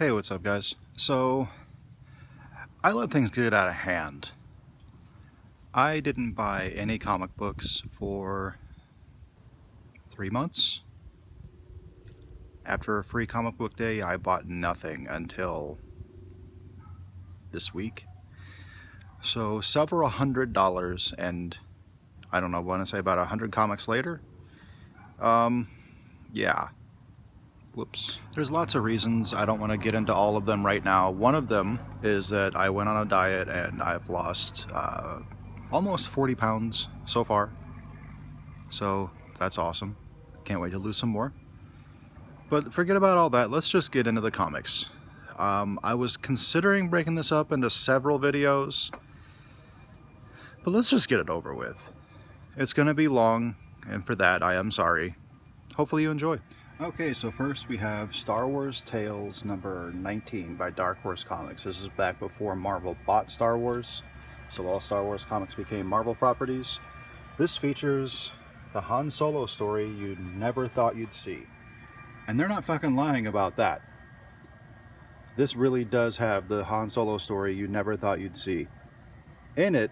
Hey, what's up, guys? So, I let things get out of hand. I didn't buy any comic books for 3 months. After a free comic book day, I bought nothing until this week. So, several $100, and I don't know, I want to say about 100 comics later. Yeah. Whoops. There's lots of reasons. I don't want to get into all of them right now. One of them is that I went on a diet and I've lost almost 40 pounds so far. So that's awesome. Can't wait to lose some more. But forget about all that. Let's just get into the comics. I was considering breaking this up into several videos, but let's just get it over with. It's going to be long, and for that I am sorry. Hopefully you enjoy. Okay, so first we have Star Wars Tales number 19 by Dark Horse Comics. This is back before Marvel bought Star Wars, so all Star Wars comics became Marvel properties. This features the Han Solo story you never thought you'd see. And they're not fucking lying about that. This really does have the Han Solo story you never thought you'd see. In it,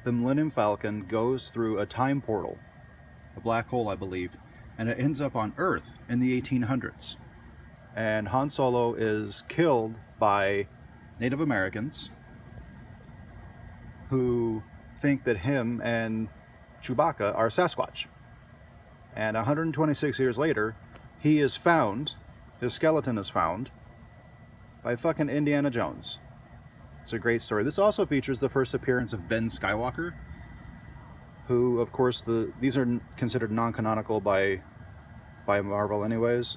the Millennium Falcon goes through a time portal, a black hole I believe, and it ends up on Earth in the 1800s. And Han Solo is killed by Native Americans who think that him and Chewbacca are Sasquatch. And 126 years later, he is found, his skeleton is found, by fucking Indiana Jones. It's a great story. This also features the first appearance of Ben Skywalker, who, of course, these are considered non-canonical by Marvel anyways,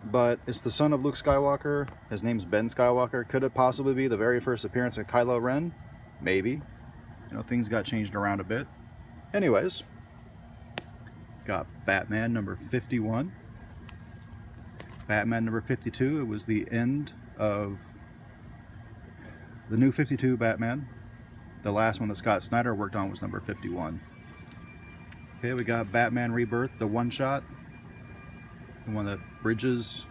but it's the son of Luke Skywalker. His name's Ben Skywalker. Could it possibly be the very first appearance of Kylo Ren? Maybe. You know, things got changed around a bit. Anyways, got Batman number 51. Batman number 52, it was the end of the new 52 Batman. The last one that Scott Snyder worked on was number 51. Okay, we got Batman Rebirth, the one-shot, the one that bridges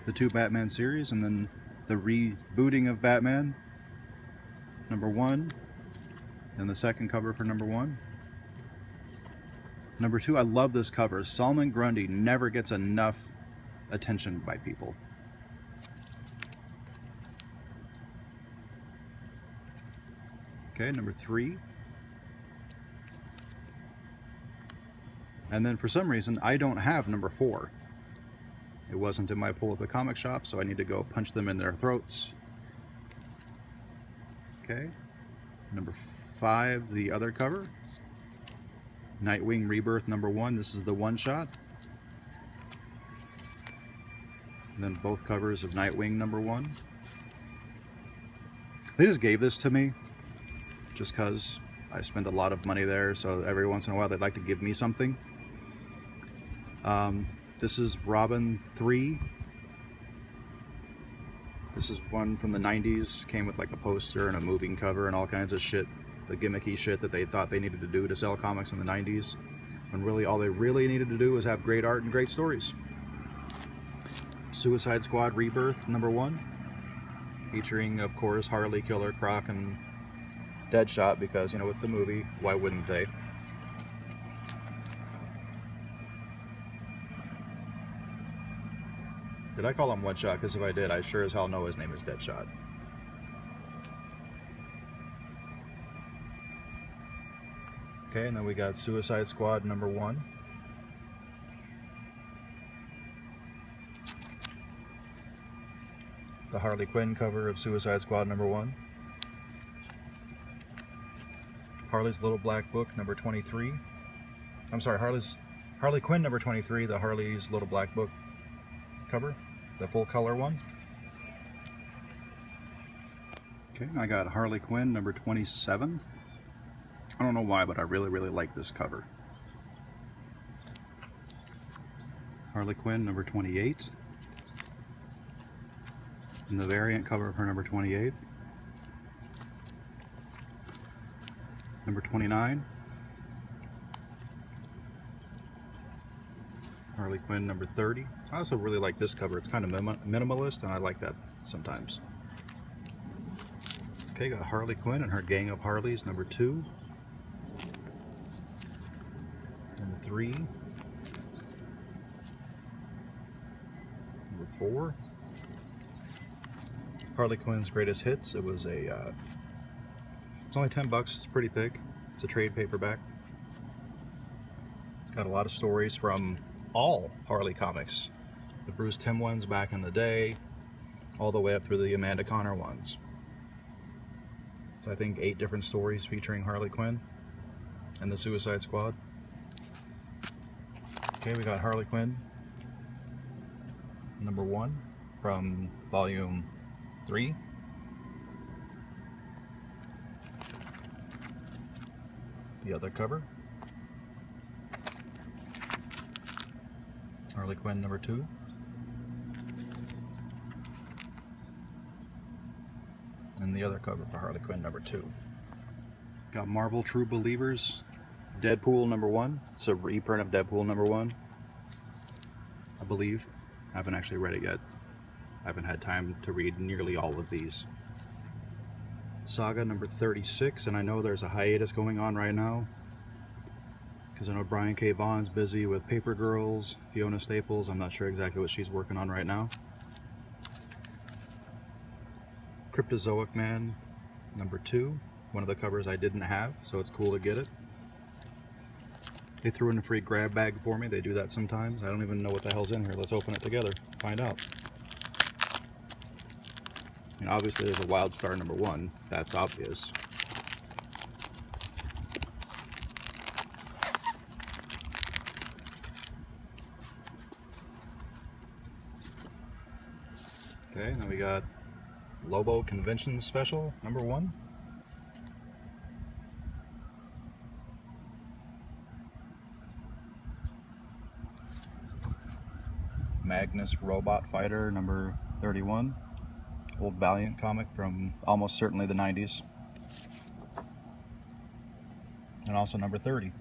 the two Batman series, and then the rebooting of Batman, number 1, and the second cover for number 1. Number 2, I love this cover. Solomon Grundy never gets enough attention by people. Okay, number 3. And then for some reason, I don't have number 4. It wasn't in my pull at the comic shop, so I need to go punch them in their throats. Okay, number 5, the other cover. Nightwing Rebirth number 1, this is the one-shot. And then both covers of Nightwing number 1. They just gave this to me just because I spend a lot of money there, so every once in a while they'd like to give me something. This is Robin 3. This is one from the 90s. Came with like a poster and a moving cover and all kinds of shit. The gimmicky shit that they thought they needed to do to sell comics in the 90s. When really all they really needed to do was have great art and great stories. Suicide Squad Rebirth number 1. Featuring, of course, Harley, Killer Croc, and Deadshot, because, you know, with the movie, why wouldn't they? Did I call him One Shot? Because if I did, I sure as hell know his name is Deadshot. Okay, and then we got Suicide Squad number 1. The Harley Quinn cover of Suicide Squad number 1. Harley's Little Black Book number 23. I'm sorry, Harley Quinn number 23, the Harley's Little Black Book cover, the full color one. Okay, I got Harley Quinn number 27. I don't know why, but I really like this cover. Harley Quinn number 28. And the variant cover for number 28. Number 29. Harley Quinn number 30. I also really like this cover. It's kind of minimalist, and I like that sometimes. Okay, got Harley Quinn and her gang of Harleys, number 2. Number 3. Number 4. Harley Quinn's Greatest Hits. It was a, it's only 10 bucks, it's pretty thick. It's a trade paperback. It's got a lot of stories from all Harley comics. The Bruce Timm ones back in the day, all the way up through the Amanda Conner ones. So I think 8 different stories featuring Harley Quinn and the Suicide Squad. Okay, we got Harley Quinn number 1 from volume 3. The other cover. Harley Quinn number 2. And the other cover for Harley Quinn number 2. Got Marvel True Believers, Deadpool number 1. It's a reprint of Deadpool number 1, I believe. I haven't actually read it yet. I haven't had time to read nearly all of these. Saga number 36, and I know there's a hiatus going on right now, because I know Brian K. Vaughan's busy with Paper Girls, Fiona Staples. I'm not sure exactly what she's working on right now. Cryptozoic Man number 2, one of the covers I didn't have, so it's cool to get it. They threw in a free grab bag for me. They do that sometimes. I don't even know what the hell's in here. Let's open it together, find out. I mean, obviously there's a Wildstar number 1, that's obvious. Okay, then we got Lobo Convention Special number 1. Magnus Robot Fighter number 31. Old Valiant comic from almost certainly the 90s. And also number 30.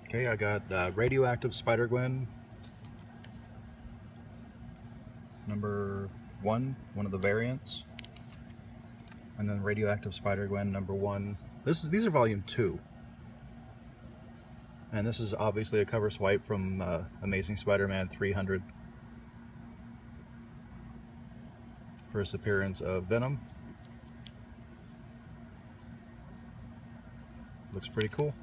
Okay, I got Radioactive Spider-Gwen number 1, one of the variants. And then Radioactive Spider-Gwen number 1. These are volume 2. And this is obviously a cover swipe from Amazing Spider-Man 300. First appearance of Venom. Looks pretty cool.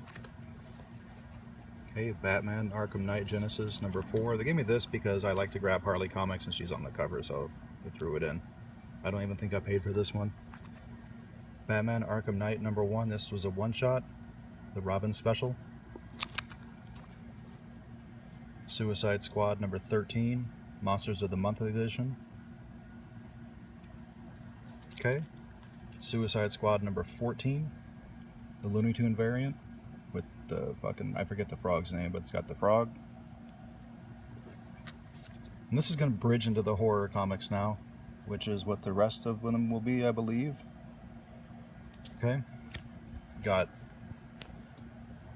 Okay, Batman Arkham Knight Genesis number 4. They gave me this because I like to grab Harley comics and she's on the cover, so they threw it in. I don't even think I paid for this one. Batman Arkham Knight number 1. This was a one-shot, the Robin special. Suicide Squad number 13, Monsters of the Month edition. Okay, Suicide Squad number 14, the Looney Tune variant with the fucking, I forget the frog's name, but it's got the frog. And this is going to bridge into the horror comics now, which is what the rest of them will be, I believe. Okay, got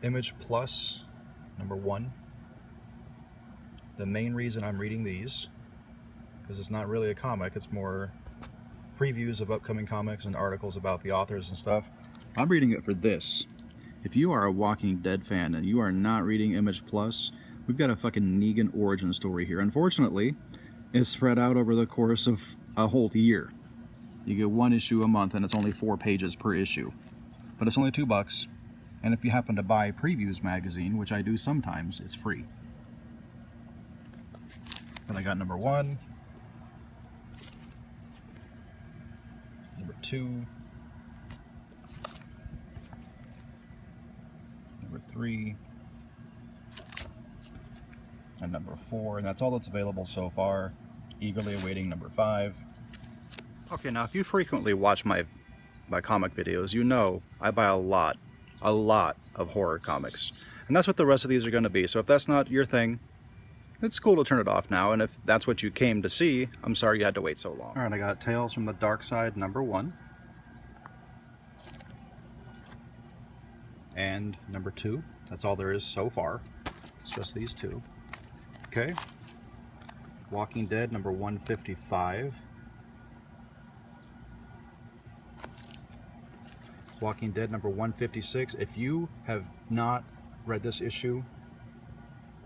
Image Plus number 1. The main reason I'm reading these, because it's not really a comic, it's more previews of upcoming comics and articles about the authors and stuff. I'm reading it for this. If you are a Walking Dead fan and you are not reading Image Plus, we've got a fucking Negan origin story here. Unfortunately, it's spread out over the course of a whole year. You get 1 issue a month and it's only 4 pages per issue. But it's only $2, and if you happen to buy Previews magazine, which I do sometimes, it's free. Then I got number 1, number 2, number 3, and number 4, and that's all that's available so far. Eagerly awaiting number 5. Okay, now if you frequently watch my comic videos, you know I buy a lot of horror comics. And that's what the rest of these are going to be. So if that's not your thing, it's cool to turn it off now, and if that's what you came to see, I'm sorry you had to wait so long. Alright, I got Tales from the Dark Side number 1. and number 2. That's all there is so far. It's just these 2. Okay. Walking Dead number 155. Walking Dead number 156. If you have not read this issue,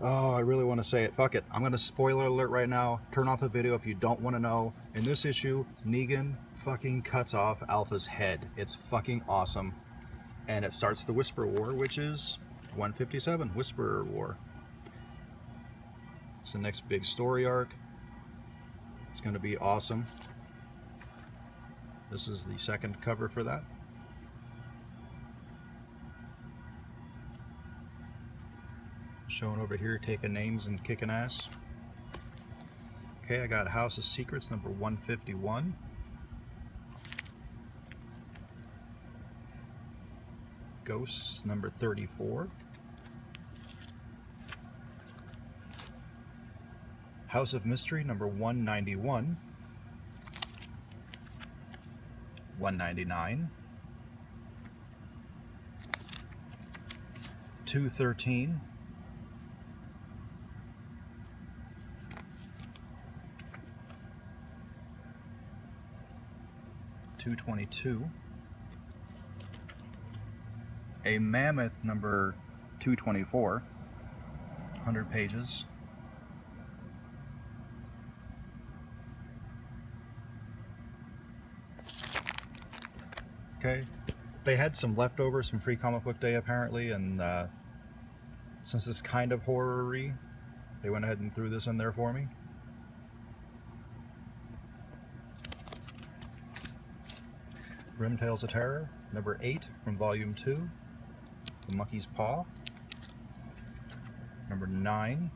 oh, I really want to say it. Fuck it. I'm going to spoiler alert right now. Turn off the video if you don't want to know. In this issue, Negan fucking cuts off Alpha's head. It's fucking awesome. And it starts the Whisper War, which is 157, Whisperer War. It's the next big story arc. It's going to be awesome. This is the second cover for that. Showing over here, taking names and kicking ass. Okay, I got House of Secrets number 151. Ghosts number 34. House of Mystery number 191. 199. 213. 222. A Mammoth number 224, 100 pages. Okay, they had some leftovers from Free Comic Book Day apparently, and since it's kind of horror-y, they went ahead and threw this in there for me. Grim Tales of Terror, number 8 from Volume 2, The Monkey's Paw. Number 9,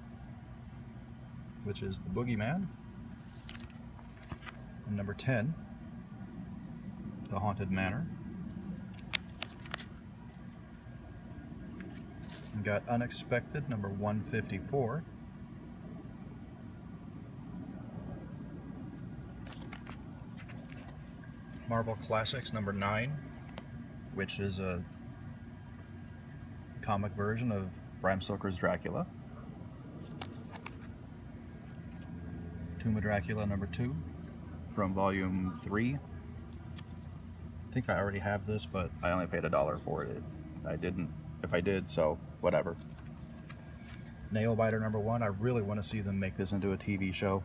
which is The Boogeyman. And number 10, The Haunted Manor. We got Unexpected, number 154. Marvel Classics number 9, which is a comic version of Bram Stoker's Dracula. Tomb of Dracula number 2 from volume 3. I think I already have this, but I only paid $1 for it. If I did, so whatever. Nailbiter number 1. I really want to see them make this into a TV show.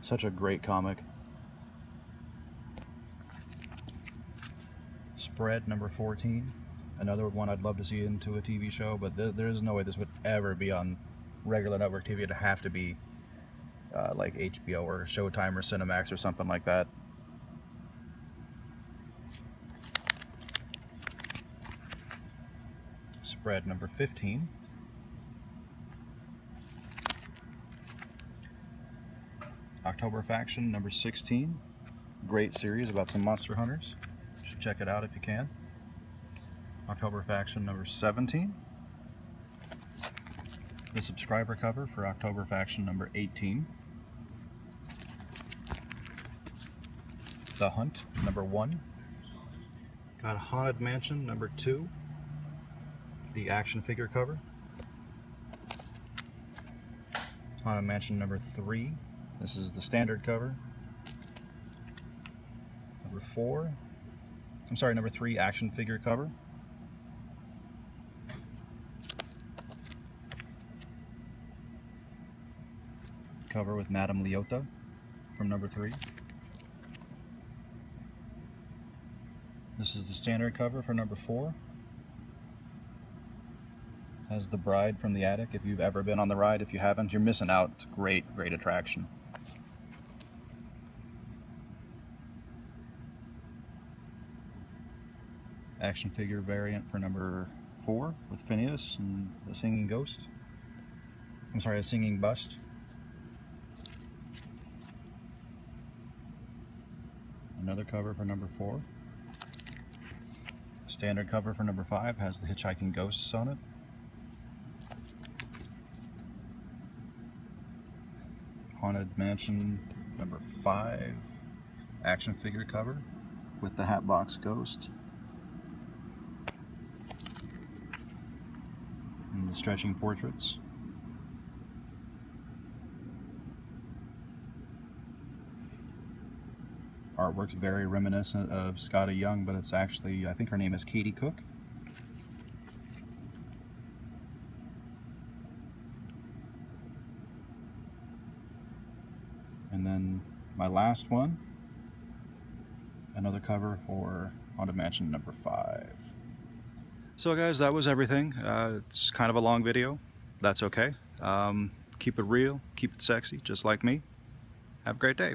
Such a great comic. Spread number 14, another one I'd love to see into a TV show, but there's no way this would ever be on regular network TV. It'd have to be like HBO or Showtime or Cinemax or something like that. Spread number 15. October Faction number 16. Great series about some monster hunters. Check it out if you can. October Faction number 17. The subscriber cover for October Faction number 18. The Hunt number 1. Got Haunted Mansion number 2. The action figure cover. Haunted Mansion number 3. This is the standard cover. Number 4. Number 3 action figure cover. Cover with Madame Leota from number 3. This is the standard cover for number 4. Has the bride from the attic. If you've ever been on the ride, if you haven't, you're missing out. It's a great, great attraction. Action figure variant for number 4 with Phineas and the singing ghost. A singing bust. Another cover for number 4. Standard cover for number 5 has the hitchhiking ghosts on it. Haunted Mansion number 5 action figure cover with the Hatbox Ghost. the stretching portraits. Artwork's very reminiscent of Scotta Young, but it's actually, I think her name is Katie Cook. And then my last one, another cover for Haunted Mansion number 5. So guys, that was everything. It's kind of a long video. That's okay. Keep it real, keep it sexy, just like me. Have a great day.